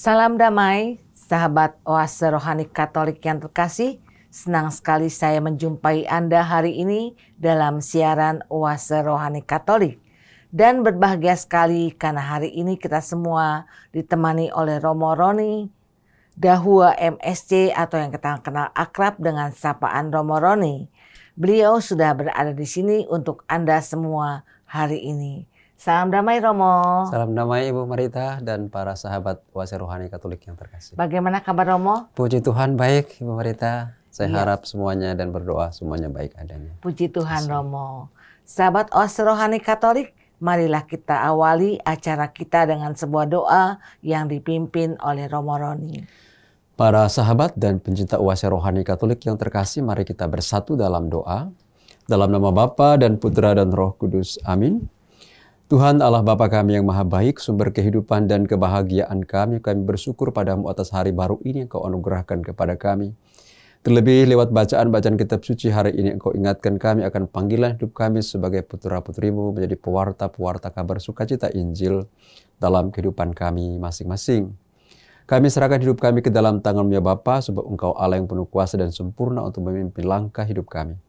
Salam damai, sahabat Oase Rohani Katolik yang terkasih. Senang sekali saya menjumpai Anda hari ini dalam siaran Oase Rohani Katolik. Dan berbahagia sekali karena hari ini kita semua ditemani oleh Romo Roni Dahua MSC atau yang kita kenal akrab dengan sapaan Romo Roni. Beliau sudah berada di sini untuk Anda semua hari ini. Salam damai Romo. Salam damai Ibu Marita dan para sahabat Oase Rohani Katolik yang terkasih. Bagaimana kabar Romo? Puji Tuhan baik Ibu Marita. Saya harap semuanya dan berdoa semuanya baik adanya. Puji Tuhan Romo. Sahabat Oase Rohani Katolik, marilah kita awali acara kita dengan sebuah doa yang dipimpin oleh Romo Roni. Para sahabat dan pencinta Oase Rohani Katolik yang terkasih, mari kita bersatu dalam doa. Dalam nama Bapa dan Putra dan Roh Kudus. Amin. Tuhan Allah Bapa kami yang maha baik, sumber kehidupan dan kebahagiaan kami bersyukur padamu atas hari baru ini yang kau anugerahkan kepada kami. Terlebih lewat bacaan-bacaan kitab suci hari ini engkau ingatkan kami akan panggilan hidup kami sebagai putra-putrimu menjadi pewarta-pewarta kabar sukacita Injil dalam kehidupan kami masing-masing. Kami serahkan hidup kami ke dalam tangan-Mu ya Bapa, sebab engkau Allah yang penuh kuasa dan sempurna untuk memimpin langkah hidup kami.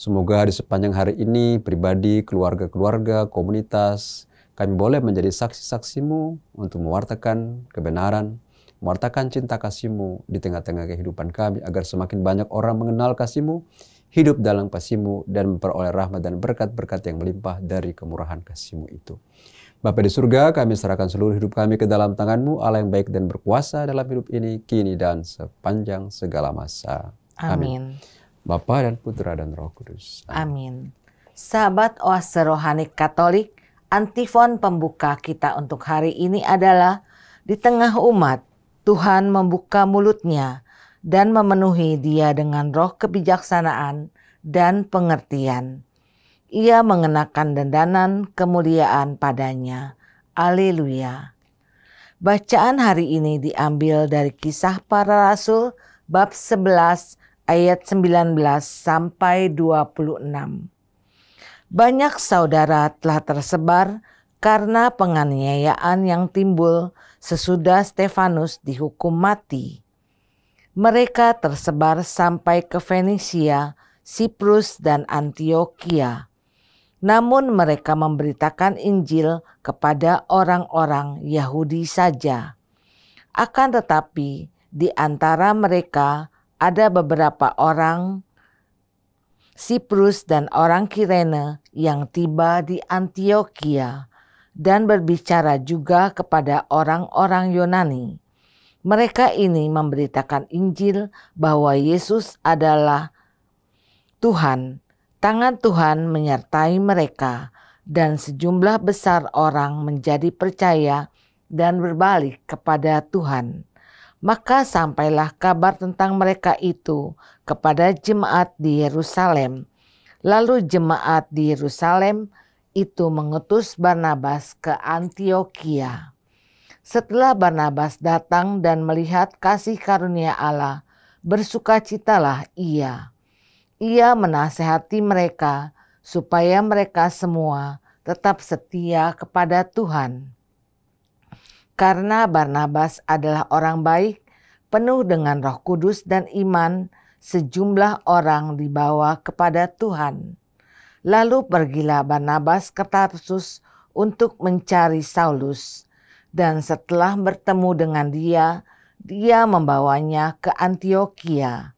Semoga di sepanjang hari ini, pribadi, keluarga-keluarga, komunitas, kami boleh menjadi saksi-saksi-Mu untuk mewartakan kebenaran, mewartakan cinta kasih-Mu di tengah-tengah kehidupan kami, agar semakin banyak orang mengenal kasih-Mu, hidup dalam kasih-Mu, dan memperoleh rahmat dan berkat-berkat yang melimpah dari kemurahan kasih-Mu itu. Bapa di surga, kami serahkan seluruh hidup kami ke dalam tangan-Mu, Allah yang baik dan berkuasa dalam hidup ini, kini dan sepanjang segala masa. Amin. Bapa dan Putra dan Roh Kudus. Amin. Sahabat Oase Rohani Katolik, antifon pembuka kita untuk hari ini adalah di tengah umat, Tuhan membuka mulutnya dan memenuhi dia dengan roh kebijaksanaan dan pengertian. Ia mengenakan dandanan kemuliaan padanya. Haleluya. Bacaan hari ini diambil dari Kisah Para Rasul bab 11 ayat 19 sampai 26. Banyak saudara telah tersebar karena penganiayaan yang timbul sesudah Stefanus dihukum mati. Mereka tersebar sampai ke Fenisia, Siprus, dan Antioquia. Namun mereka memberitakan Injil kepada orang-orang Yahudi saja. Akan tetapi di antara mereka ada beberapa orang Siprus dan orang Kirene yang tiba di Antioquia dan berbicara juga kepada orang-orang Yunani. Mereka ini memberitakan Injil bahwa Yesus adalah Tuhan. Tangan Tuhan menyertai mereka dan sejumlah besar orang menjadi percaya dan berbalik kepada Tuhan. Maka sampailah kabar tentang mereka itu kepada jemaat di Yerusalem. Lalu jemaat di Yerusalem itu mengutus Barnabas ke Antioquia. Setelah Barnabas datang dan melihat kasih karunia Allah, bersukacitalah ia. Ia menasehati mereka supaya mereka semua tetap setia kepada Tuhan. Karena Barnabas adalah orang baik, penuh dengan Roh Kudus dan iman, sejumlah orang dibawa kepada Tuhan. Lalu pergilah Barnabas ke Tarsus untuk mencari Saulus. Dan setelah bertemu dengan dia membawanya ke Antioquia.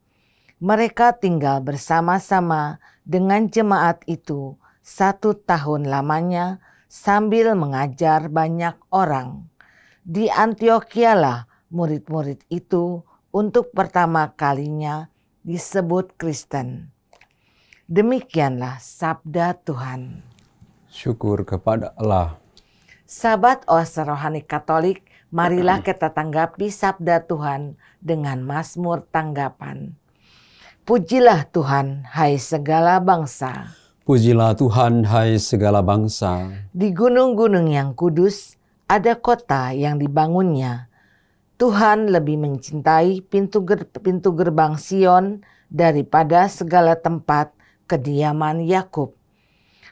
Mereka tinggal bersama-sama dengan jemaat itu 1 tahun lamanya sambil mengajar banyak orang. Di Antioquia murid-murid itu untuk pertama kalinya disebut Kristen. Demikianlah sabda Tuhan. Syukur kepada Allah. Sahabat Oase Rohani Katolik, marilah kita tanggapi sabda Tuhan dengan mazmur tanggapan. Pujilah Tuhan, hai segala bangsa. Pujilah Tuhan, hai segala bangsa. Di gunung-gunung yang kudus, ada kota yang dibangunnya. Tuhan lebih mencintai pintu gerbang Sion daripada segala tempat kediaman Yakub.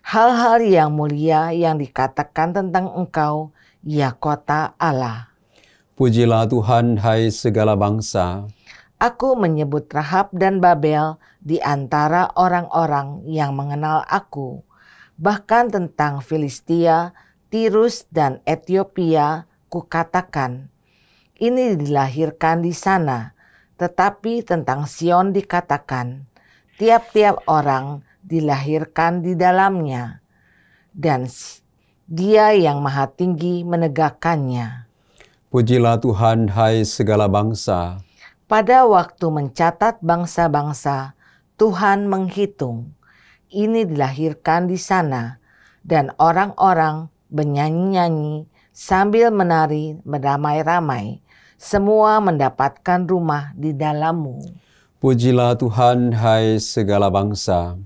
Hal-hal yang mulia yang dikatakan tentang engkau, ya kota Allah. Pujilah Tuhan, hai segala bangsa. Aku menyebut Rahab dan Babel di antara orang-orang yang mengenal aku. Bahkan tentang Filistia, Tirus dan Etiopia kukatakan, ini dilahirkan di sana. Tetapi tentang Sion dikatakan, tiap-tiap orang dilahirkan di dalamnya. Dan Dia yang Maha Tinggi menegakkannya. Pujilah Tuhan, hai segala bangsa. Pada waktu mencatat bangsa-bangsa, Tuhan menghitung. Ini dilahirkan di sana, dan orang-orang bernyanyi-nyanyi sambil menari beramai-ramai. Semua mendapatkan rumah di dalammu. Pujilah Tuhan, hai segala bangsa.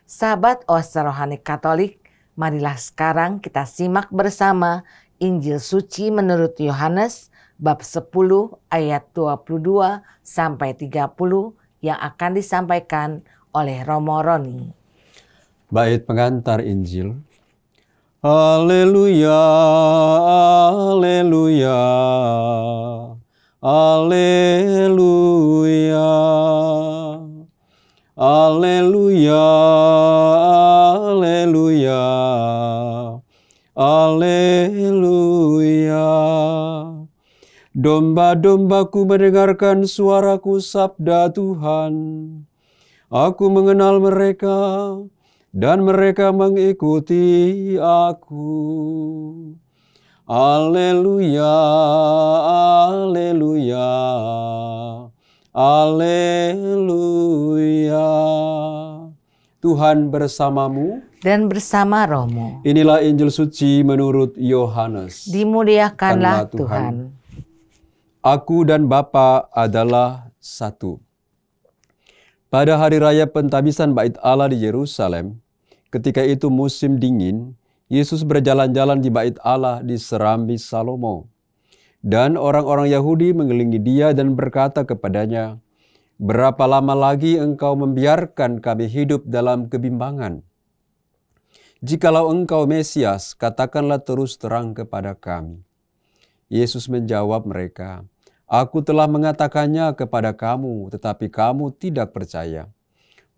Sahabat Oase Rohani Katolik, marilah sekarang kita simak bersama Injil Suci menurut Yohanes bab 10 ayat 22 sampai 30 yang akan disampaikan oleh Romo Roni. Bait pengantar Injil. Haleluya, haleluya, haleluya, haleluya, haleluya, haleluya. Domba-dombaku mendengarkan suaraku, sabda Tuhan. Aku mengenal mereka, dan mereka mengikuti aku. Haleluya, haleluya, haleluya. Tuhan bersamamu Dan bersama rohmu. Inilah Injil suci menurut Yohanes. Dimuliakanlah Tuhan. Aku dan Bapa adalah satu. Pada hari raya pentabisan Bait Allah di Yerusalem, ketika itu musim dingin, Yesus berjalan-jalan di Bait Allah di Serambi Salomo. Dan orang-orang Yahudi mengelilingi dia dan berkata kepadanya, "Berapa lama lagi engkau membiarkan kami hidup dalam kebimbangan? Jikalau engkau Mesias, katakanlah terus terang kepada kami." Yesus menjawab mereka, "Aku telah mengatakannya kepada kamu, tetapi kamu tidak percaya.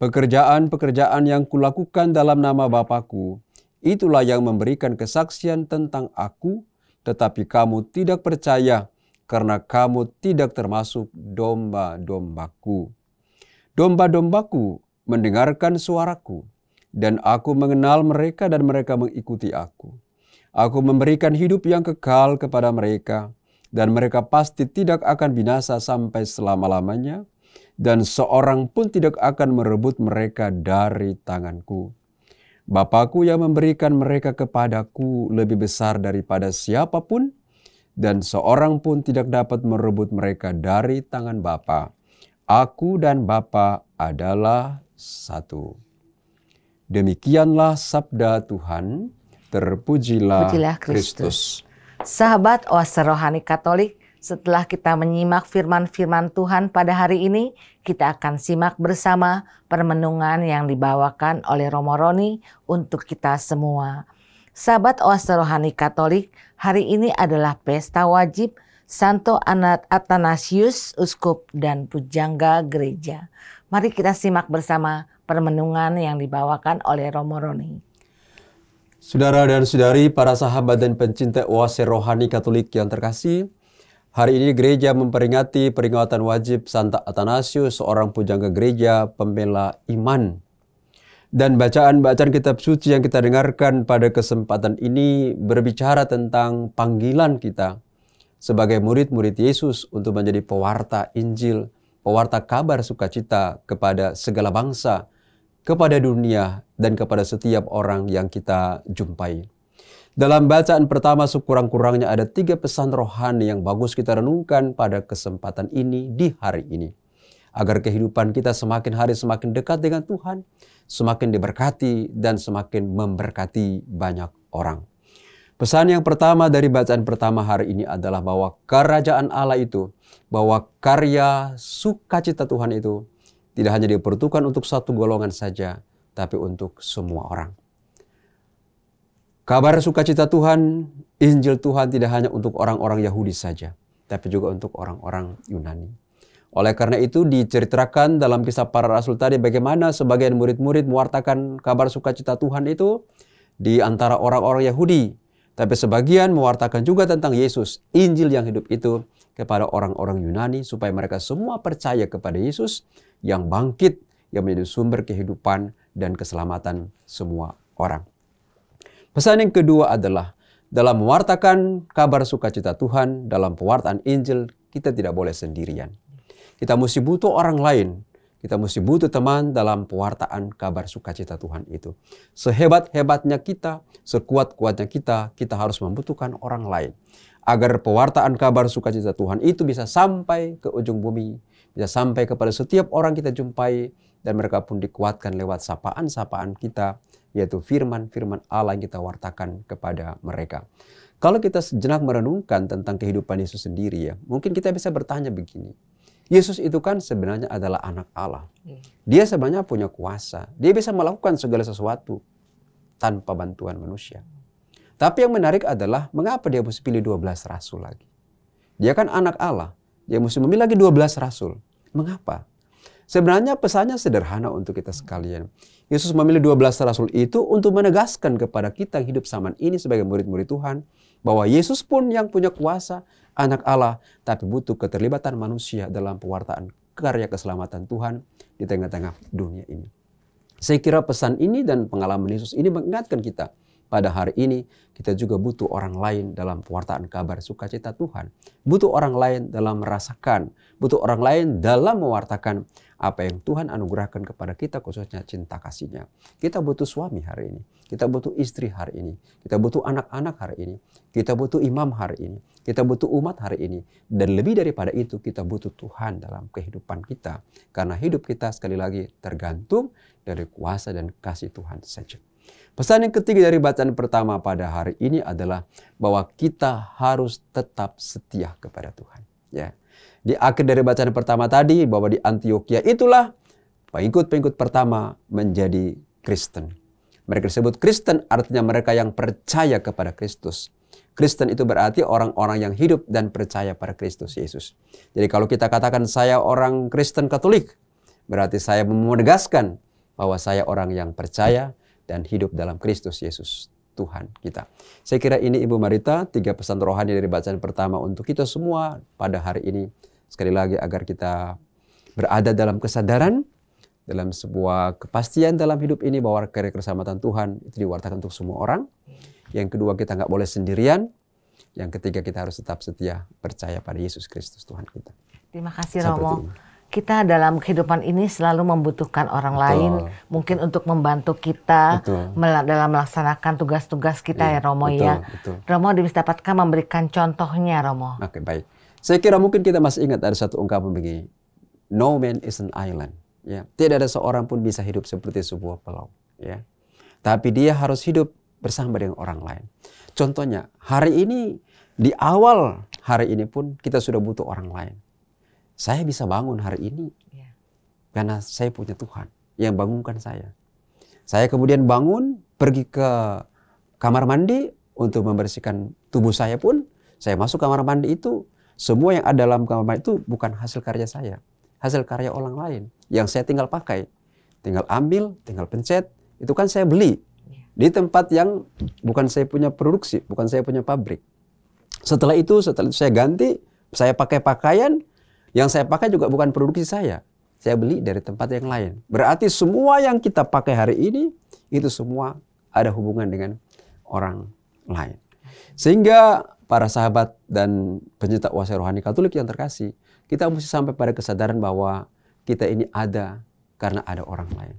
Pekerjaan-pekerjaan yang kulakukan dalam nama Bapa-Ku, itulah yang memberikan kesaksian tentang aku, tetapi kamu tidak percaya, karena kamu tidak termasuk domba-dombaku. Domba-dombaku mendengarkan suaraku, dan aku mengenal mereka dan mereka mengikuti aku. Aku memberikan hidup yang kekal kepada mereka, dan mereka pasti tidak akan binasa sampai selama-lamanya, dan seorang pun tidak akan merebut mereka dari tanganku. Bapa-Ku yang memberikan mereka kepadaku lebih besar daripada siapapun, dan seorang pun tidak dapat merebut mereka dari tangan Bapa. Aku dan Bapa adalah satu." Demikianlah sabda Tuhan. Terpujilah Kristus. Sahabat Oase Rohani Katolik, setelah kita menyimak firman-firman Tuhan pada hari ini, kita akan simak bersama permenungan yang dibawakan oleh Romo Roni untuk kita semua. Sahabat Oase Rohani Katolik, hari ini adalah pesta wajib Santo Athanasius, Uskup dan Pujangga Gereja. Mari kita simak bersama permenungan yang dibawakan oleh Romo Roni. Saudara dan saudari, para sahabat dan pencinta Oase Rohani Katolik yang terkasih, hari ini gereja memperingati peringatan wajib Santo Athanasius, seorang pujangga gereja pembela iman. Dan bacaan-bacaan kitab suci yang kita dengarkan pada kesempatan ini berbicara tentang panggilan kita sebagai murid-murid Yesus untuk menjadi pewarta Injil, pewarta kabar sukacita kepada segala bangsa, kepada dunia, dan kepada setiap orang yang kita jumpai. Dalam bacaan pertama sekurang-kurangnya ada 3 pesan rohani yang bagus kita renungkan pada kesempatan ini di hari ini. Agar kehidupan kita semakin hari semakin dekat dengan Tuhan, semakin diberkati dan semakin memberkati banyak orang. Pesan yang pertama dari bacaan pertama hari ini adalah bahwa kerajaan Allah itu, bahwa karya sukacita Tuhan itu tidak hanya diperuntukkan untuk satu golongan saja, tapi untuk semua orang. Kabar sukacita Tuhan, Injil Tuhan tidak hanya untuk orang-orang Yahudi saja, tapi juga untuk orang-orang Yunani. Oleh karena itu diceritakan dalam kisah para rasul tadi bagaimana sebagian murid-murid mewartakan kabar sukacita Tuhan itu di antara orang-orang Yahudi. Tapi sebagian mewartakan juga tentang Yesus, Injil yang hidup itu kepada orang-orang Yunani supaya mereka semua percaya kepada Yesus yang bangkit, yang menjadi sumber kehidupan dan keselamatan semua orang. Pesan yang kedua adalah dalam mewartakan kabar sukacita Tuhan, dalam pewartaan Injil, kita tidak boleh sendirian. Kita mesti butuh orang lain. Kita mesti butuh teman dalam pewartaan kabar sukacita Tuhan itu. Sehebat-hebatnya kita, sekuat-kuatnya kita harus membutuhkan orang lain. Agar pewartaan kabar sukacita Tuhan itu bisa sampai ke ujung bumi, bisa sampai kepada setiap orang kita jumpai, dan mereka pun dikuatkan lewat sapaan-sapaan kita, yaitu firman-firman Allah yang kita wartakan kepada mereka. Kalau kita sejenak merenungkan tentang kehidupan Yesus sendiri ya, mungkin kita bisa bertanya begini. Yesus itu kan sebenarnya adalah anak Allah. Dia sebenarnya punya kuasa. Dia bisa melakukan segala sesuatu tanpa bantuan manusia. Tapi yang menarik adalah mengapa dia mesti pilih 12 rasul lagi? Dia kan anak Allah. Dia mesti memilih lagi 12 rasul. Mengapa? Sebenarnya pesannya sederhana untuk kita sekalian. Yesus memilih 12 rasul itu untuk menegaskan kepada kita yang hidup zaman ini sebagai murid-murid Tuhan, bahwa Yesus pun yang punya kuasa, anak Allah, tapi butuh keterlibatan manusia dalam pewartaan karya keselamatan Tuhan di tengah-tengah dunia ini. Saya kira pesan ini dan pengalaman Yesus ini mengingatkan kita, pada hari ini kita juga butuh orang lain dalam pewartaan kabar sukacita Tuhan. Butuh orang lain dalam merasakan, butuh orang lain dalam mewartakan apa yang Tuhan anugerahkan kepada kita, khususnya cinta kasih-Nya. Kita butuh suami hari ini, kita butuh istri hari ini, kita butuh anak-anak hari ini, kita butuh imam hari ini, kita butuh umat hari ini, dan lebih daripada itu kita butuh Tuhan dalam kehidupan kita. Karena hidup kita sekali lagi tergantung dari kuasa dan kasih Tuhan saja. Pesan yang ketiga dari bacaan pertama pada hari ini adalah bahwa kita harus tetap setia kepada Tuhan. Ya. Di akhir dari bacaan pertama tadi, bahwa di Antioquia itulah pengikut-pengikut pertama menjadi Kristen. Mereka disebut Kristen, artinya mereka yang percaya kepada Kristus. Kristen itu berarti orang-orang yang hidup dan percaya pada Kristus Yesus. Jadi kalau kita katakan saya orang Kristen Katolik, berarti saya menegaskan bahwa saya orang yang percaya dan hidup dalam Kristus Yesus, Tuhan kita. Saya kira ini Ibu Marita, 3 pesan rohani dari bacaan pertama untuk kita semua pada hari ini. Sekali lagi agar kita berada dalam kesadaran, dalam sebuah kepastian dalam hidup ini bahwa karya keselamatan Tuhan itu diwartakan untuk semua orang. Yang kedua, kita nggak boleh sendirian. Yang ketiga, kita harus tetap setia percaya pada Yesus Kristus Tuhan kita. Terima kasih Romo. Kita dalam kehidupan ini selalu membutuhkan orang lain, mungkin untuk membantu kita dalam melaksanakan tugas-tugas kita ya Romo ya. Romo dapatkan memberikan contohnya Romo. Oke, baik. Saya kira mungkin kita masih ingat ada satu ungkapan begini. No man is an island. Ya, tidak ada seorang pun bisa hidup seperti sebuah pulau. Ya, tapi dia harus hidup bersama dengan orang lain. Contohnya hari ini, di awal hari ini pun kita sudah butuh orang lain. Saya bisa bangun hari ini karena saya punya Tuhan yang bangunkan saya. Saya kemudian bangun, pergi ke kamar mandi untuk membersihkan tubuh saya pun. Saya masuk kamar mandi itu, semua yang ada dalam kamar mandi itu bukan hasil karya saya. Hasil karya orang lain yang saya tinggal pakai. Tinggal ambil, tinggal pencet, itu kan saya beli. Di tempat yang bukan saya punya produksi, bukan saya punya pabrik. Setelah itu saya ganti, saya pakai pakaian, yang saya pakai juga bukan produksi saya beli dari tempat yang lain. Berarti semua yang kita pakai hari ini, itu semua ada hubungan dengan orang lain. Sehingga para sahabat dan pencinta kuasa rohani Katolik yang terkasih, kita mesti sampai pada kesadaran bahwa kita ini ada karena ada orang lain.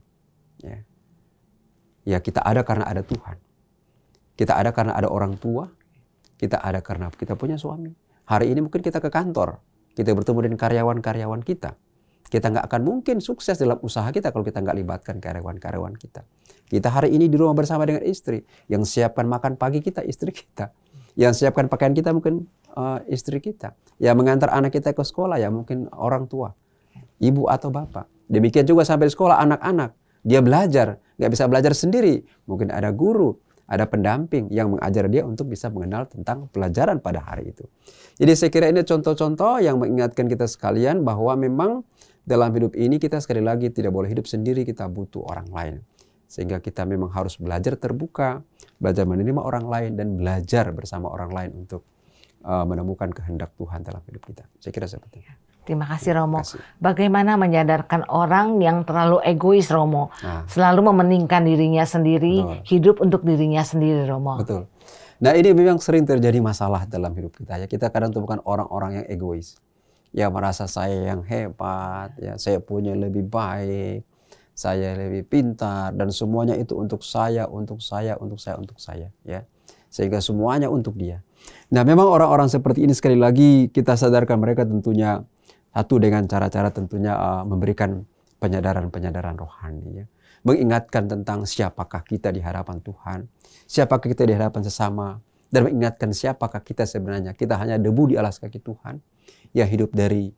Ya, kita ada karena ada Tuhan. Kita ada karena ada orang tua. Kita ada karena kita punya suami. Hari ini mungkin kita ke kantor. Kita bertemu dengan karyawan-karyawan kita. Kita nggak akan mungkin sukses dalam usaha kita kalau kita nggak libatkan karyawan-karyawan kita. Kita hari ini di rumah bersama dengan istri. Yang siapkan makan pagi kita, istri kita. Yang siapkan pakaian kita mungkin istri kita. Yang mengantar anak kita ke sekolah ya mungkin orang tua. Ibu atau bapak. Demikian juga sampai di sekolah anak-anak. Dia belajar. Nggak bisa belajar sendiri. Mungkin ada guru. ada pendamping yang mengajar dia untuk bisa mengenal tentang pelajaran pada hari itu. Jadi saya kira ini contoh-contoh yang mengingatkan kita sekalian bahwa memang dalam hidup ini kita sekali lagi tidak boleh hidup sendiri, kita butuh orang lain. Sehingga kita memang harus belajar terbuka, belajar menerima orang lain, dan belajar bersama orang lain untuk menemukan kehendak Tuhan dalam hidup kita. Saya kira seperti itu. Terima kasih Romo. Bagaimana menyadarkan orang yang terlalu egois, Romo? Selalu mementingkan dirinya sendiri, hidup untuk dirinya sendiri, Romo. Betul. Nah, ini memang sering terjadi masalah dalam hidup kita ya. Kita kadang temukan orang-orang yang egois. Ya, merasa saya yang hebat, ya, saya punya lebih baik, saya lebih pintar, dan semuanya itu untuk saya, untuk saya, untuk saya, untuk saya, ya. Sehingga semuanya untuk dia. Nah, memang orang-orang seperti ini sekali lagi kita sadarkan mereka tentunya satu dengan cara-cara tentunya memberikan penyadaran-penyadaran rohani, ya. Mengingatkan tentang siapakah kita di hadapan Tuhan, siapakah kita di hadapan sesama, dan mengingatkan siapakah kita sebenarnya. Kita hanya debu di alas kaki Tuhan, yang hidup dari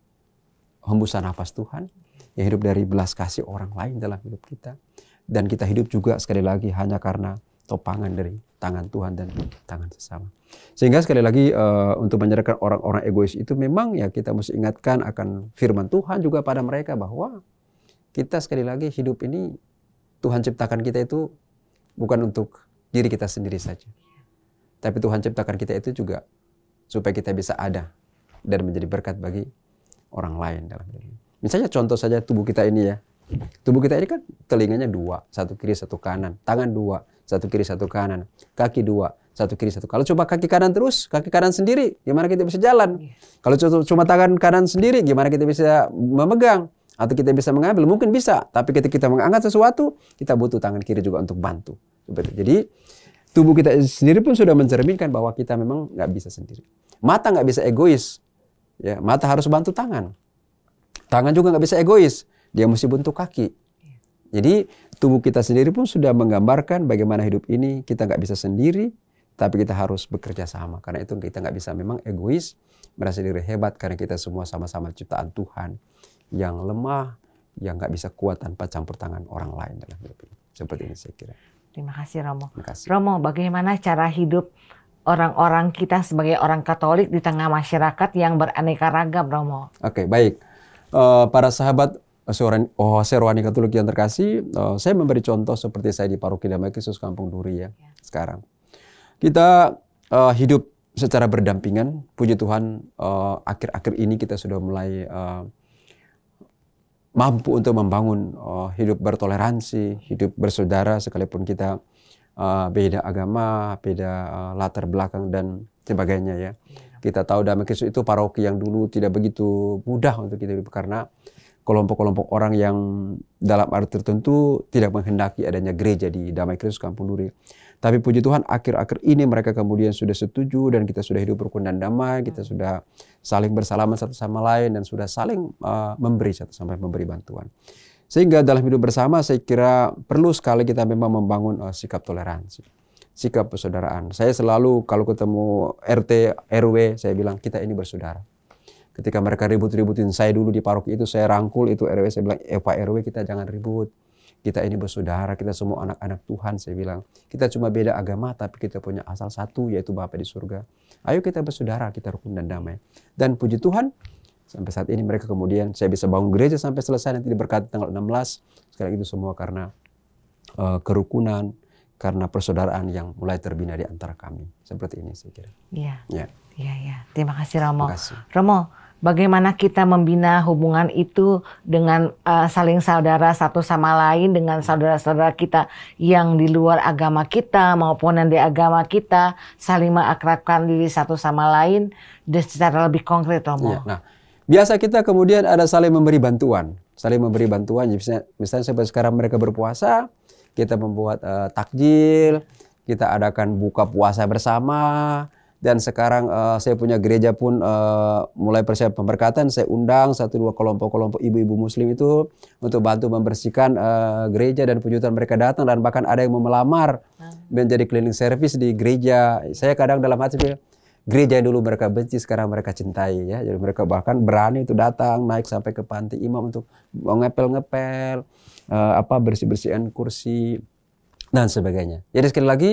hembusan nafas Tuhan, yang hidup dari belas kasih orang lain dalam hidup kita. Dan kita hidup juga sekali lagi hanya karena topangan dari tangan Tuhan dan tangan sesama. Sehingga sekali lagi untuk menyadarkan orang-orang egois itu memang ya kita mesti ingatkan akan firman Tuhan juga pada mereka bahwa kita sekali lagi hidup ini Tuhan ciptakan kita itu bukan untuk diri kita sendiri saja. Tapi Tuhan ciptakan kita itu juga supaya kita bisa ada dan menjadi berkat bagi orang lain dalam hidup ini. Misalnya contoh saja tubuh kita ini ya. Tubuh kita ini kan telinganya 2, satu kiri satu kanan, tangan 2, satu kiri satu kanan, kaki 2, satu kiri satu. Kalau coba kaki kanan terus, kaki kanan sendiri, gimana kita bisa jalan? Kalau cuma tangan kanan sendiri, gimana kita bisa memegang atau kita bisa mengambil? Mungkin bisa, tapi ketika kita mengangkat sesuatu, kita butuh tangan kiri juga untuk bantu. Jadi tubuh kita sendiri pun sudah mencerminkan bahwa kita memang nggak bisa sendiri. Mata nggak bisa egois, ya, mata harus bantu tangan. Tangan juga nggak bisa egois. Dia mesti bentuk kaki. Jadi tubuh kita sendiri pun sudah menggambarkan bagaimana hidup ini kita nggak bisa sendiri, tapi kita harus bekerja sama. Karena itu kita nggak bisa memang egois, merasa diri hebat karena kita semua sama-sama ciptaan Tuhan yang lemah, yang nggak bisa kuat tanpa campur tangan orang lain dalam hidup ini. Seperti ini saya kira. Terima kasih Romo. Terima kasih. Romo, bagaimana cara hidup orang-orang kita sebagai orang Katolik di tengah masyarakat yang beraneka ragam, Romo? Oke, baik. Para sahabat OHC Rohani Katolik yang terkasih, saya memberi contoh seperti saya di Paroki Damai Kristus Kampung Duri ya. Sekarang kita hidup secara berdampingan. Puji Tuhan, akhir-akhir ini kita sudah mulai mampu untuk membangun hidup bertoleransi, hidup bersaudara sekalipun kita beda agama, beda latar belakang dan sebagainya ya. Kita tahu Damai Kristus itu paroki yang dulu tidak begitu mudah untuk kita hidup karena kelompok-kelompok orang yang dalam arti tertentu tidak menghendaki adanya gereja di Damai Kristus Kampung Duri. Tapi puji Tuhan akhir-akhir ini mereka kemudian sudah setuju dan kita sudah hidup rukun dan damai, kita sudah saling bersalaman satu sama lain dan sudah saling memberi satu sama lain, memberi bantuan. Sehingga dalam hidup bersama saya kira perlu sekali kita memang membangun sikap toleransi, sikap persaudaraan. Saya selalu kalau ketemu RT, RW, saya bilang kita ini bersaudara. Ketika mereka ribut-ributin saya dulu di paroki itu, saya rangkul itu RW, saya bilang, Pak RW kita jangan ribut. Kita ini bersaudara, kita semua anak-anak Tuhan, saya bilang. Kita cuma beda agama, tapi kita punya asal satu, yaitu Bapa di surga. Ayo kita bersaudara, kita rukun dan damai. Dan puji Tuhan, sampai saat ini mereka kemudian, saya bisa bangun gereja sampai selesai, nanti diberkati tanggal 16. Sekarang itu semua karena kerukunan, karena persaudaraan yang mulai terbina di antara kami. Seperti ini saya kira. Iya. Ya. Iya. Terima kasih Romo. Terima kasih. Romo, bagaimana kita membina hubungan itu dengan saling saudara satu sama lain dengan saudara-saudara kita yang di luar agama kita maupun yang di agama kita, saling mengakrabkan diri satu sama lain dan secara lebih konkret, Romo. Ya, nah, biasa kita kemudian ada saling memberi bantuan. Saling memberi bantuan, misalnya seperti sekarang mereka berpuasa, kita membuat takjil, kita adakan buka puasa bersama. Dan sekarang saya punya gereja pun mulai persiapan pemberkatan. Saya undang 1-2 kelompok-kelompok ibu-ibu muslim itu untuk bantu membersihkan gereja, dan puji Tuhan mereka datang dan bahkan ada yang mau melamar menjadi cleaning service di gereja. Saya kadang dalam hati gereja yang dulu mereka benci sekarang mereka cintai ya. Jadi mereka bahkan berani itu datang naik sampai ke panti imam untuk ngepel-ngepel, bersih-bersihan kursi dan sebagainya. Jadi sekali lagi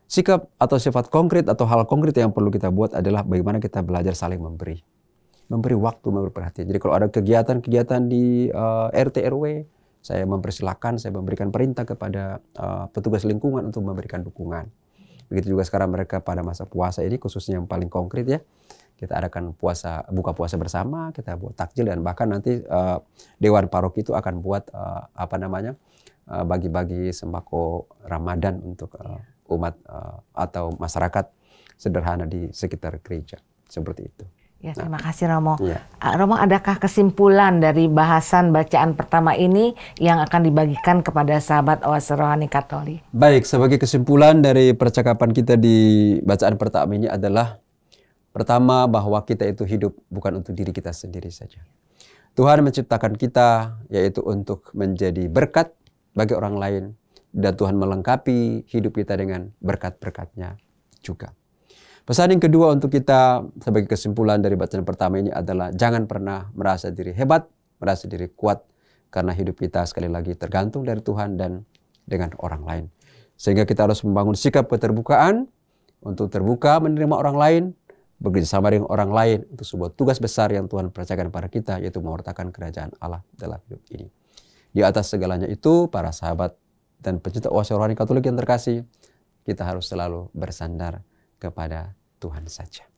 sikap atau sifat konkret atau hal konkret yang perlu kita buat adalah bagaimana kita belajar saling memberi. Memberi waktu, memberi perhatian. Jadi kalau ada kegiatan-kegiatan di RT RW, saya mempersilahkan, saya memberikan perintah kepada petugas lingkungan untuk memberikan dukungan. Begitu juga sekarang mereka pada masa puasa ini, khususnya yang paling konkret ya. Kita adakan buka puasa bersama, kita buat takjil, dan bahkan nanti Dewan Paroki itu akan buat bagi-bagi sembako Ramadan untuk umat atau masyarakat sederhana di sekitar gereja. Seperti itu. Ya, terima kasih Romo. Ya. Romo, adakah kesimpulan dari bahasan bacaan pertama ini yang akan dibagikan kepada sahabat Oase Rohani Katolik? Baik, sebagai kesimpulan dari percakapan kita di bacaan pertama ini adalah, pertama, bahwa kita itu hidup bukan untuk diri kita sendiri saja. Tuhan menciptakan kita yaitu untuk menjadi berkat bagi orang lain, dan Tuhan melengkapi hidup kita dengan berkat-berkat-Nya juga. Pesan yang kedua untuk kita sebagai kesimpulan dari bacaan pertama ini adalah jangan pernah merasa diri hebat, merasa diri kuat, karena hidup kita sekali lagi tergantung dari Tuhan dan dengan orang lain. Sehingga kita harus membangun sikap keterbukaan untuk terbuka menerima orang lain, bekerjasama dengan orang lain untuk sebuah tugas besar yang Tuhan percayakan pada kita, yaitu mewartakan kerajaan Allah dalam hidup ini. Di atas segalanya itu, para sahabat dan pencinta Oase Rohani Katolik yang terkasih, kita harus selalu bersandar kepada Tuhan saja.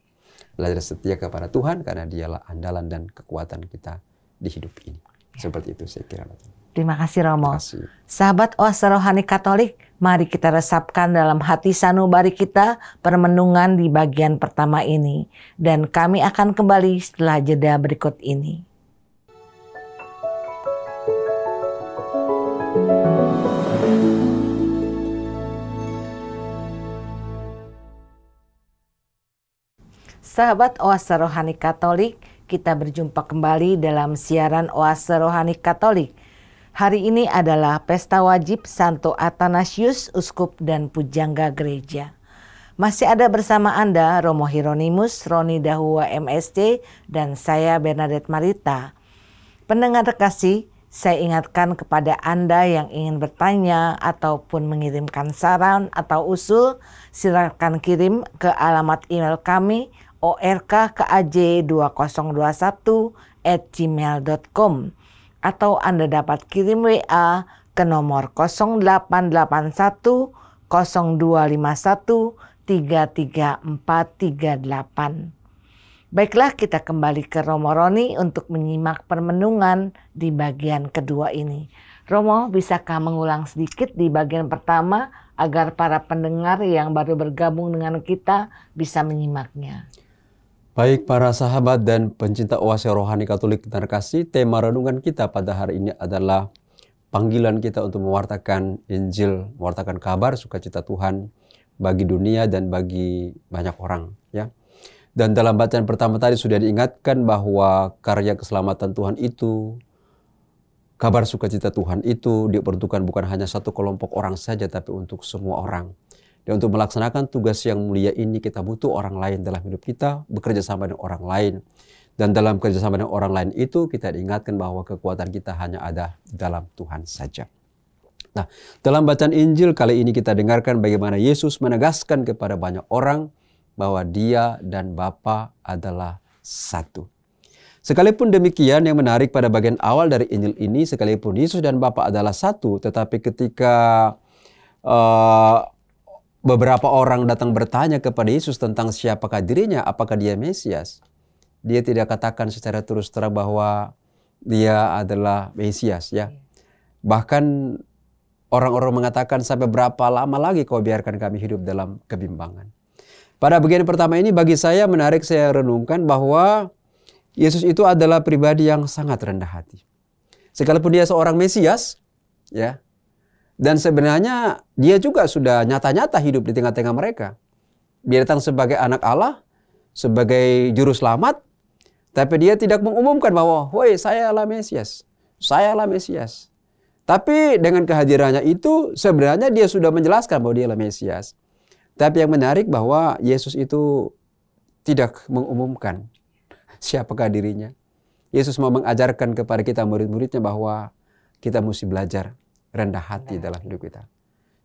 Belajar setia kepada Tuhan karena Dialah andalan dan kekuatan kita di hidup ini. Seperti itu saya kira. Terima kasih Romo. Terima kasih. Sahabat Oase Rohani Katolik, mari kita resapkan dalam hati sanubari kita permenungan di bagian pertama ini. Dan kami akan kembali setelah jeda berikut ini. Sahabat Oase Rohani Katolik, kita berjumpa kembali dalam siaran Oase Rohani Katolik. Hari ini adalah pesta wajib Santo Athanasius, Uskup dan Pujangga Gereja. Masih ada bersama Anda Romo Hieronymus, Roni Dahua MSc, dan saya Bernadette Marita. Pendengar terkasih, saya ingatkan kepada Anda yang ingin bertanya ataupun mengirimkan saran atau usul, silakan kirim ke alamat email kami orkaj2021@gmail.com, atau Anda dapat kirim WA ke nomor 0881 0251 33438. Baiklah, kita kembali ke Romo Roni untuk menyimak permenungan di bagian kedua ini. Romo, bisakah mengulang sedikit di bagian pertama agar para pendengar yang baru bergabung dengan kita bisa menyimaknya? Baik para sahabat dan pencinta Oase Rohani Katolik terkasih, tema renungan kita pada hari ini adalah panggilan kita untuk mewartakan Injil, mewartakan kabar sukacita Tuhan bagi dunia dan bagi banyak orang, ya. Dan dalam bacaan pertama tadi sudah diingatkan bahwa karya keselamatan Tuhan itu, kabar sukacita Tuhan itu diperuntukkan bukan hanya satu kelompok orang saja, tapi untuk semua orang. Dan untuk melaksanakan tugas yang mulia ini kita butuh orang lain dalam hidup kita, bekerja sama dengan orang lain. Dan dalam kerjasama dengan orang lain itu kita diingatkan bahwa kekuatan kita hanya ada dalam Tuhan saja. Nah, dalam bacaan Injil kali ini kita dengarkan bagaimana Yesus menegaskan kepada banyak orang bahwa Dia dan Bapa adalah satu. Sekalipun demikian, yang menarik pada bagian awal dari Injil ini, sekalipun Yesus dan Bapa adalah satu, tetapi ketika beberapa orang datang bertanya kepada Yesus tentang siapakah dirinya, apakah Dia Mesias, Dia tidak katakan secara terus terang bahwa Dia adalah Mesias, ya. Bahkan orang-orang mengatakan, sampai berapa lama lagi kau biarkan kami hidup dalam kebimbangan. Pada bagian pertama ini bagi saya menarik, saya renungkan bahwa Yesus itu adalah pribadi yang sangat rendah hati. Sekalipun Dia seorang Mesias, ya, dan sebenarnya Dia juga sudah nyata-nyata hidup di tengah-tengah mereka. Dia datang sebagai anak Allah, sebagai juru selamat, tapi Dia tidak mengumumkan bahwa, woi, saya adalah Mesias, saya adalah Mesias. Tapi dengan kehadirannya itu sebenarnya Dia sudah menjelaskan bahwa Dia adalah Mesias. Tapi yang menarik bahwa Yesus itu tidak mengumumkan siapakah dirinya. Yesus mau mengajarkan kepada kita murid-muridnya bahwa kita mesti belajar rendah hati dalam hidup kita.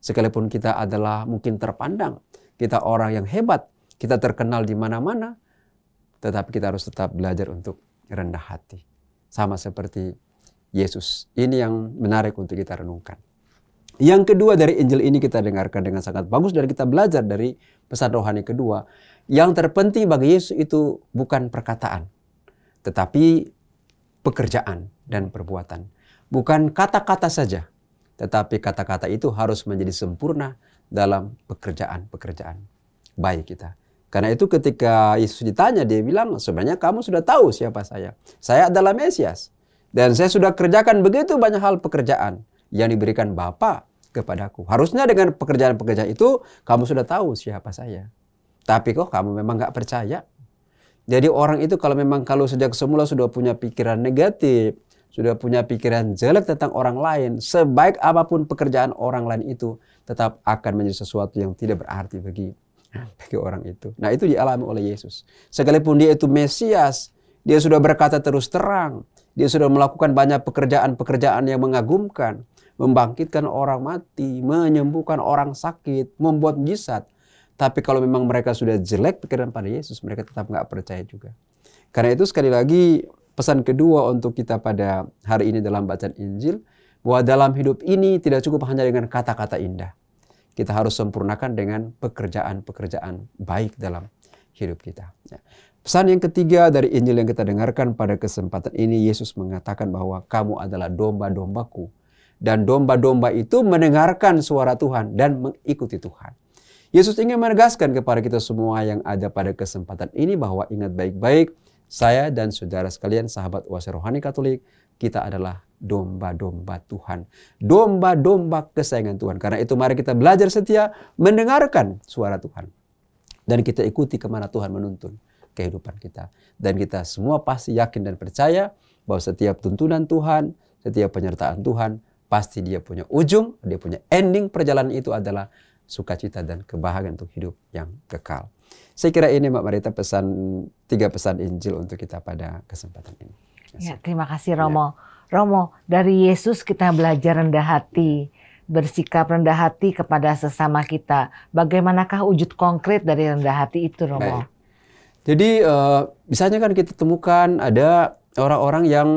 Sekalipun kita adalah mungkin terpandang, kita orang yang hebat, kita terkenal di mana-mana, tetapi kita harus tetap belajar untuk rendah hati. Sama seperti Yesus. Ini yang menarik untuk kita renungkan. Yang kedua dari Injil ini kita dengarkan dengan sangat bagus dan kita belajar dari pesan rohani kedua. Yang terpenting bagi Yesus itu bukan perkataan, tetapi pekerjaan dan perbuatan. Bukan kata-kata saja, tetapi kata-kata itu harus menjadi sempurna dalam pekerjaan-pekerjaan baik kita. Karena itu ketika Yesus ditanya, dia bilang, sebenarnya kamu sudah tahu siapa saya. Saya adalah Mesias. Dan saya sudah kerjakan begitu banyak hal pekerjaan yang diberikan Bapa kepadaku. Harusnya dengan pekerjaan-pekerjaan itu kamu sudah tahu siapa saya. Tapi kok kamu memang gak percaya. Jadi orang itu kalau sejak semula sudah punya pikiran negatif, sudah punya pikiran jelek tentang orang lain, sebaik apapun pekerjaan orang lain itu tetap akan menjadi sesuatu yang tidak berarti bagi orang itu. Nah, itu dialami oleh Yesus. Sekalipun dia itu Mesias, dia sudah berkata terus terang, dia sudah melakukan banyak pekerjaan-pekerjaan yang mengagumkan, membangkitkan orang mati, menyembuhkan orang sakit, membuat mujizat. Tapi kalau memang mereka sudah jelek pikiran pada Yesus, mereka tetap nggak percaya juga. Karena itu sekali lagi pesan kedua untuk kita pada hari ini dalam bacaan Injil, bahwa dalam hidup ini tidak cukup hanya dengan kata-kata indah. Kita harus sempurnakan dengan pekerjaan-pekerjaan baik dalam hidup kita. Pesan yang ketiga dari Injil yang kita dengarkan pada kesempatan ini, Yesus mengatakan bahwa kamu adalah domba-dombaku. Dan domba-domba itu mendengarkan suara Tuhan dan mengikuti Tuhan. Yesus ingin menegaskan kepada kita semua yang ada pada kesempatan ini bahwa ingat baik-baik, saya dan saudara sekalian, sahabat UAS Rohani Katolik, kita adalah domba-domba Tuhan. Domba-domba kesayangan Tuhan. Karena itu mari kita belajar setia mendengarkan suara Tuhan. Dan kita ikuti kemana Tuhan menuntun kehidupan kita. Dan kita semua pasti yakin dan percaya bahwa setiap tuntunan Tuhan, setiap penyertaan Tuhan, pasti dia punya ujung, dia punya ending perjalanan itu adalah sukacita dan kebahagiaan untuk hidup yang kekal. Saya kira ini Mbak Marita tiga pesan Injil untuk kita pada kesempatan ini. Ya, terima kasih Romo. Ya. Romo, dari Yesus kita belajar rendah hati, bersikap rendah hati kepada sesama kita. Bagaimanakah wujud konkret dari rendah hati itu, Romo? Baik. Jadi misalnya kan kita temukan ada orang-orang yang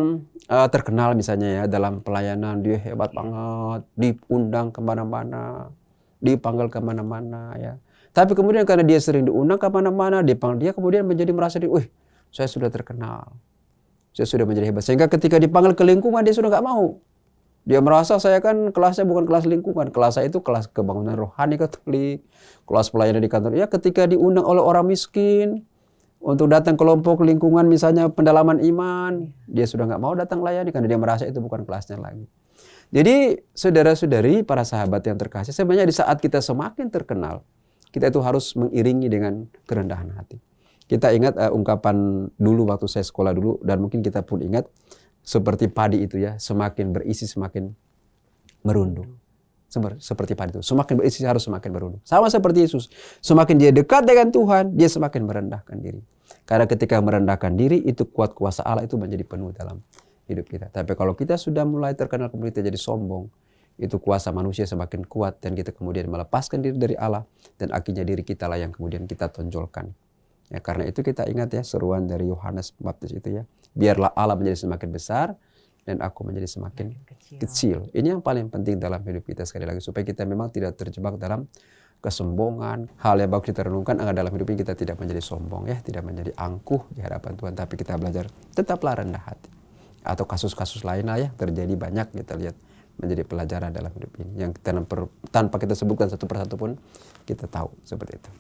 terkenal misalnya ya dalam pelayanan, dia hebat banget, diundang kemana-mana, dipanggil kemana-mana ya. Tapi kemudian karena dia sering diundang kemana-mana, dipanggil, dia kemudian menjadi merasa, wih saya sudah terkenal, saya sudah menjadi hebat. Sehingga ketika dipanggil ke lingkungan dia sudah nggak mau. Dia merasa saya kan kelasnya bukan kelas lingkungan, kelas saya itu kelas kebangunan rohani Katolik, kelas pelayanan di kantor. Ya ketika diundang oleh orang miskin, untuk datang kelompok lingkungan misalnya pendalaman iman, dia sudah nggak mau datang layani karena dia merasa itu bukan kelasnya lagi. Jadi saudara-saudari, para sahabat yang terkasih, sebenarnya di saat kita semakin terkenal, kita itu harus mengiringi dengan kerendahan hati. Kita ingat ungkapan dulu waktu saya sekolah dulu, dan mungkin kita pun ingat, seperti padi itu ya, semakin berisi semakin merunduk. Seperti padi itu, semakin berisi harus semakin merunduk. Sama seperti Yesus, semakin dia dekat dengan Tuhan, dia semakin merendahkan diri. Karena ketika merendahkan diri, itu kuat kuasa Allah itu menjadi penuh dalam hidup kita. Tapi kalau kita sudah mulai terkenal kemudian kita jadi sombong, itu kuasa manusia semakin kuat dan kita kemudian melepaskan diri dari Allah dan akhirnya diri kita lah yang kemudian kita tonjolkan. Ya, karena itu kita ingat ya seruan dari Yohanes Pembaptis itu ya, biarlah Allah menjadi semakin besar dan aku menjadi semakin kecil. Ini yang paling penting dalam hidup kita sekali lagi, supaya kita memang tidak terjebak dalam kesombongan. Hal yang bagus kita renungkan agar dalam hidup ini kita tidak menjadi sombong ya, tidak menjadi angkuh di hadapan Tuhan, tapi kita belajar tetaplah rendah hati. Atau kasus-kasus lain lah ya, terjadi banyak kita lihat menjadi pelajaran dalam hidup ini yang kita tanpa kita sebutkan satu persatu pun kita tahu seperti itu.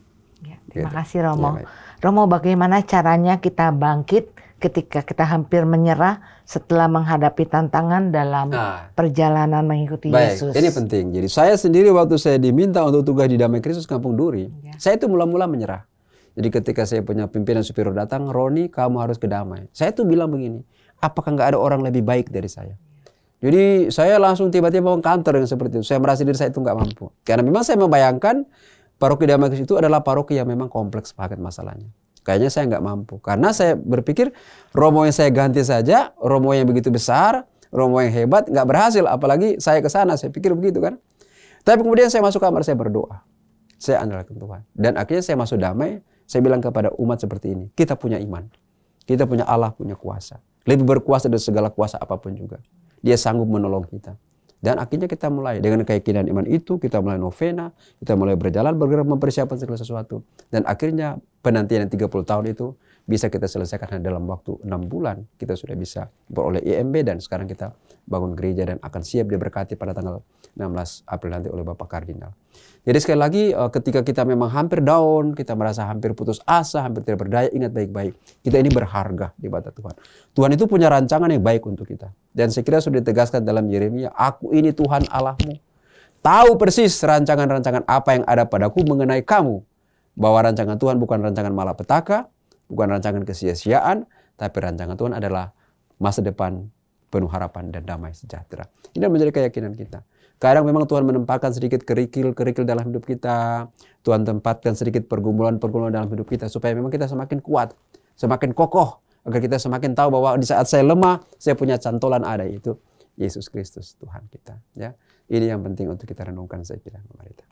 Ya, terima kasih Romo. Ya, Romo, bagaimana caranya kita bangkit ketika kita hampir menyerah setelah menghadapi tantangan dalam perjalanan mengikuti Yesus? Ini penting. Jadi saya sendiri waktu saya diminta untuk tugas di Damai Kristus Kampung Duri, saya itu mula-mula menyerah. Jadi ketika saya punya pimpinan superior datang, Roni kamu harus ke Damai. Saya tuh bilang begini, apakah nggak ada orang lebih baik dari saya? Jadi saya langsung tiba-tiba bangun kantor yang seperti itu. Saya merasa diri saya itu nggak mampu. Karena memang saya membayangkan paroki Damai Kristus itu adalah paroki yang memang kompleks banget masalahnya. Kayaknya saya nggak mampu. Karena saya berpikir Romo yang saya ganti saja, Romo yang begitu besar, Romo yang hebat, nggak berhasil. Apalagi saya ke sana, saya pikir begitu kan. Tapi kemudian saya masuk kamar, saya berdoa. Saya andalkan Tuhan. Dan akhirnya saya masuk damai. Saya bilang kepada umat seperti ini, kita punya iman. Kita punya Allah, punya kuasa. Lebih berkuasa dari segala kuasa apapun juga. Dia sanggup menolong kita. Dan akhirnya kita mulai dengan keyakinan iman itu, kita mulai novena, kita mulai berjalan, bergerak mempersiapkan segala sesuatu. Dan akhirnya penantian 30 tahun itu bisa kita selesaikan dalam waktu 6 bulan. Kita sudah bisa beroleh IMB dan sekarang kita bangun gereja dan akan siap diberkati pada tanggal 16 April nanti oleh Bapak Kardinal. Jadi sekali lagi ketika kita memang hampir down, kita merasa hampir putus asa, hampir tidak berdaya, ingat baik-baik. Kita ini berharga di mata Tuhan. Tuhan itu punya rancangan yang baik untuk kita. Dan saya kira sudah ditegaskan dalam Yeremia, aku ini Tuhan Allahmu. Tahu persis rancangan-rancangan apa yang ada padaku mengenai kamu. Bahwa rancangan Tuhan bukan rancangan malapetaka, bukan rancangan kesia-siaan, tapi rancangan Tuhan adalah masa depan penuh harapan dan damai sejahtera. Ini menjadi keyakinan kita. Kadang memang Tuhan menempatkan sedikit kerikil dalam hidup kita. Tuhan tempatkan sedikit pergumulan-pergumulan dalam hidup kita supaya memang kita semakin kuat, semakin kokoh, agar kita semakin tahu bahwa di saat saya lemah, saya punya cantolan ada, itu Yesus Kristus Tuhan kita. Ya, ini yang penting untuk kita renungkan, saya kira, pemerintah.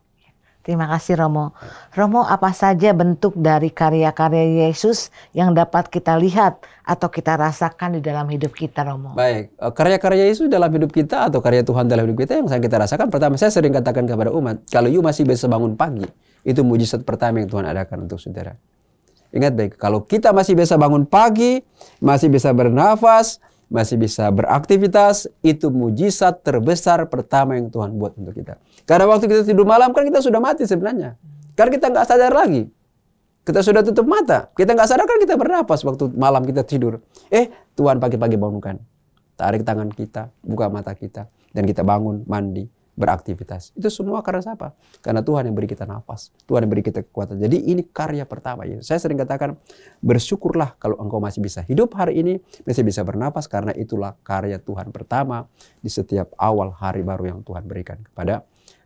Terima kasih Romo. Romo, apa saja bentuk dari karya-karya Yesus yang dapat kita lihat atau kita rasakan di dalam hidup kita, Romo? Baik, karya-karya Yesus dalam hidup kita atau karya Tuhan dalam hidup kita yang kita rasakan, pertama saya sering katakan kepada umat, kalau you masih bisa bangun pagi, itu mujizat pertama yang Tuhan adakan untuk saudara. Ingat baik, kalau kita masih bisa bangun pagi, masih bisa bernafas, masih bisa beraktivitas, itu mujizat terbesar pertama yang Tuhan buat untuk kita. Karena waktu kita tidur malam kan kita sudah mati sebenarnya. Karena kita nggak sadar lagi. Kita sudah tutup mata. Kita nggak sadar kan kita bernapas waktu malam kita tidur. Tuhan pagi-pagi bangunkan. Tarik tangan kita, buka mata kita. Dan kita bangun, mandi, beraktivitas. Itu semua karena siapa? Karena Tuhan yang beri kita nafas. Tuhan yang beri kita kekuatan. Jadi ini karya pertama. Saya sering katakan, bersyukurlah kalau engkau masih bisa hidup hari ini, masih bisa bernapas, karena itulah karya Tuhan pertama di setiap awal hari baru yang Tuhan berikan kepada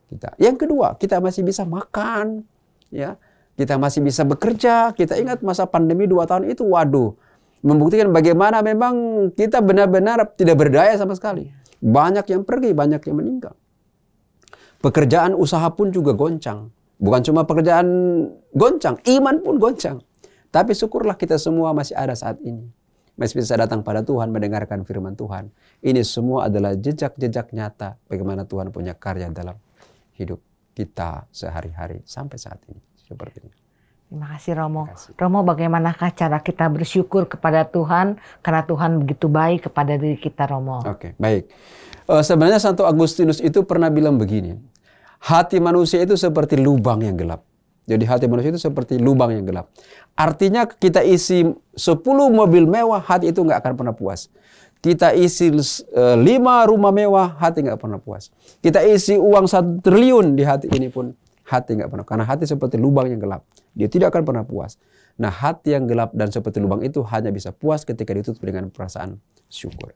kita. Yang kedua, kita masih bisa makan, ya, kita masih bisa bekerja. Kita ingat masa pandemi 2 tahun itu, waduh, membuktikan bagaimana memang kita benar-benar tidak berdaya sama sekali. Banyak yang pergi, banyak yang meninggal. Pekerjaan usaha pun juga goncang. Bukan cuma pekerjaan goncang, iman pun goncang. Tapi syukurlah kita semua masih ada saat ini. Masih bisa datang pada Tuhan, mendengarkan firman Tuhan. Ini semua adalah jejak-jejak nyata bagaimana Tuhan punya karya dalam hidup kita sehari-hari sampai saat ini. Seperti ini. Terima kasih Romo. Romo, bagaimanakah cara kita bersyukur kepada Tuhan karena Tuhan begitu baik kepada diri kita, Romo? Oke, baik. Sebenarnya Santo Agustinus itu pernah bilang begini. Hati manusia itu seperti lubang yang gelap. Jadi hati manusia itu seperti lubang yang gelap. Artinya kita isi 10 mobil mewah, hati itu nggak akan pernah puas. Kita isi 5 rumah mewah, hati nggak pernah puas. Kita isi uang 1 triliun di hati ini pun, hati nggak pernah. Karena hati seperti lubang yang gelap. Dia tidak akan pernah puas. Nah, hati yang gelap dan seperti lubang itu hanya bisa puas ketika ditutup dengan perasaan syukur.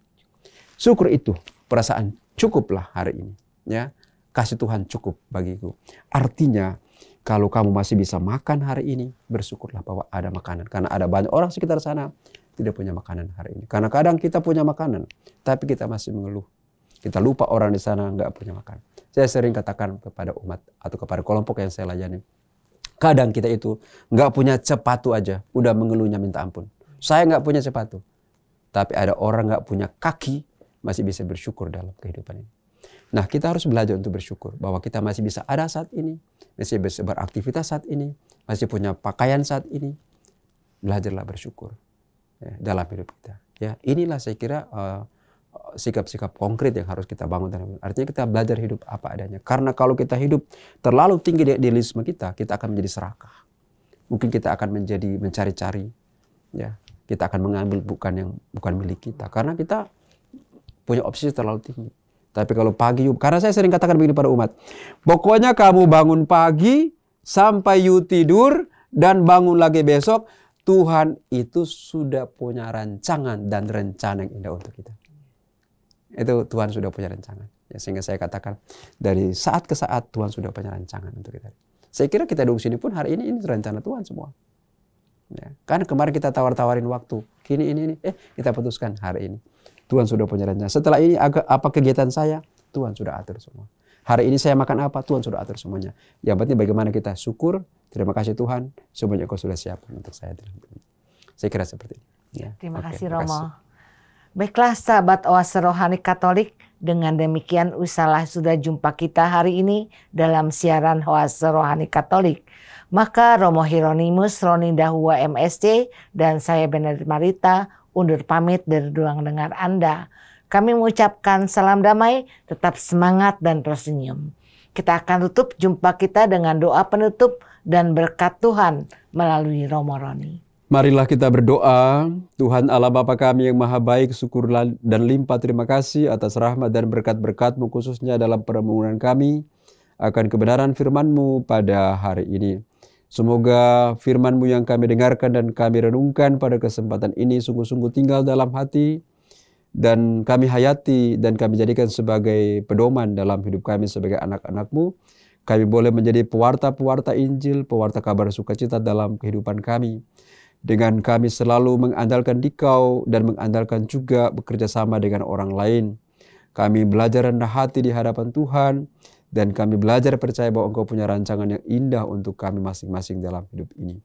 Syukur itu perasaan cukuplah hari ini. Ya, kasih Tuhan cukup bagiku. Artinya, kalau kamu masih bisa makan hari ini, bersyukurlah bahwa ada makanan. Karena ada banyak orang sekitar sana tidak punya makanan hari ini. Karena kadang kita punya makanan, tapi kita masih mengeluh. Kita lupa orang di sana nggak punya makanan. Saya sering katakan kepada umat atau kepada kelompok yang saya layani, kadang kita itu nggak punya sepatu aja, udah mengeluhnya minta ampun. Saya nggak punya sepatu, tapi ada orang nggak punya kaki, masih bisa bersyukur dalam kehidupan ini. Nah, kita harus belajar untuk bersyukur bahwa kita masih bisa ada saat ini, masih bisa beraktivitas saat ini, masih punya pakaian saat ini. Belajarlah bersyukur ya, dalam hidup kita. Ya, inilah saya kira sikap-sikap konkret yang harus kita bangun. Artinya kita belajar hidup apa adanya. Karena kalau kita hidup terlalu tinggi di idealisme kita akan menjadi serakah. Mungkin kita akan menjadi mencari-cari. Ya, kita akan mengambil bukan milik kita. Karena kita punya obsesi terlalu tinggi. Tapi kalau pagi, karena saya sering katakan begini pada umat. Pokoknya kamu bangun pagi sampai you tidur dan bangun lagi besok. Tuhan itu sudah punya rancangan dan rencana yang indah untuk kita. Itu Tuhan sudah punya rancangan. Ya, sehingga saya katakan dari saat ke saat Tuhan sudah punya rancangan untuk kita. Saya kira kita duduk sini pun hari ini rencana Tuhan semua. Ya, kan kemarin kita tawar-tawarin waktu. Kini ini. Kita putuskan hari ini. Tuhan sudah punya rencana. Setelah ini apa kegiatan saya? Tuhan sudah atur semua. Hari ini saya makan apa, Tuhan sudah atur semuanya. Yang penting bagaimana kita syukur, terima kasih Tuhan, semuanya Kau sudah siapkan untuk saya. Saya kira seperti ini. Ya. Terima kasih Romo. Baiklah sahabat Oase Rohani Katolik, dengan demikian usahlah sudah jumpa kita hari ini dalam siaran Oase Rohani Katolik. Maka Romo Hieronymus Roni Dahua MSc dan saya Benedict Marita undur pamit dari ruang dengar Anda. Kami mengucapkan salam damai, tetap semangat dan tersenyum. Kita akan tutup jumpa kita dengan doa penutup dan berkat Tuhan melalui Romo Roni. Marilah kita berdoa. Tuhan Allah Bapa kami yang maha baik, syukur dan limpah terima kasih atas rahmat dan berkat-berkat-Mu khususnya dalam permohonan kami akan kebenaran firman-Mu pada hari ini. Semoga firman-Mu yang kami dengarkan dan kami renungkan pada kesempatan ini sungguh-sungguh tinggal dalam hati, dan kami hayati dan kami jadikan sebagai pedoman dalam hidup kami sebagai anak-anak-Mu. Kami boleh menjadi pewarta-pewarta Injil, pewarta kabar sukacita dalam kehidupan kami. Dengan kami selalu mengandalkan Dikau dan mengandalkan juga bekerja sama dengan orang lain. Kami belajar rendah hati di hadapan Tuhan, dan kami belajar percaya bahwa Engkau punya rancangan yang indah untuk kami masing-masing dalam hidup ini.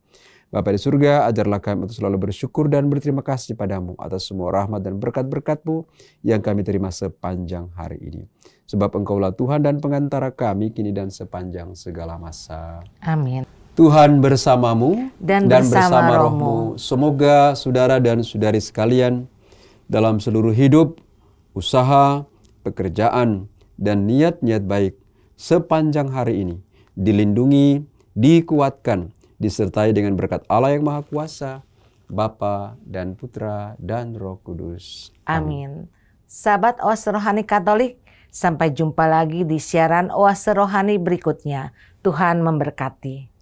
Bapa di surga, ajarlah kami untuk selalu bersyukur dan berterima kasih padamu atas semua rahmat dan berkat-berkat-Mu yang kami terima sepanjang hari ini. Sebab Engkaulah Tuhan dan pengantara kami kini dan sepanjang segala masa. Amin. Tuhan bersamamu dan bersama rohmu. Semoga saudara dan saudari sekalian dalam seluruh hidup, usaha, pekerjaan, dan niat-niat baik sepanjang hari ini dilindungi, dikuatkan, disertai dengan berkat Allah yang Maha Kuasa, Bapa dan Putra dan Roh Kudus. Amin. Sahabat Oase Rohani Katolik, sampai jumpa lagi di siaran Oase Rohani berikutnya. Tuhan memberkati.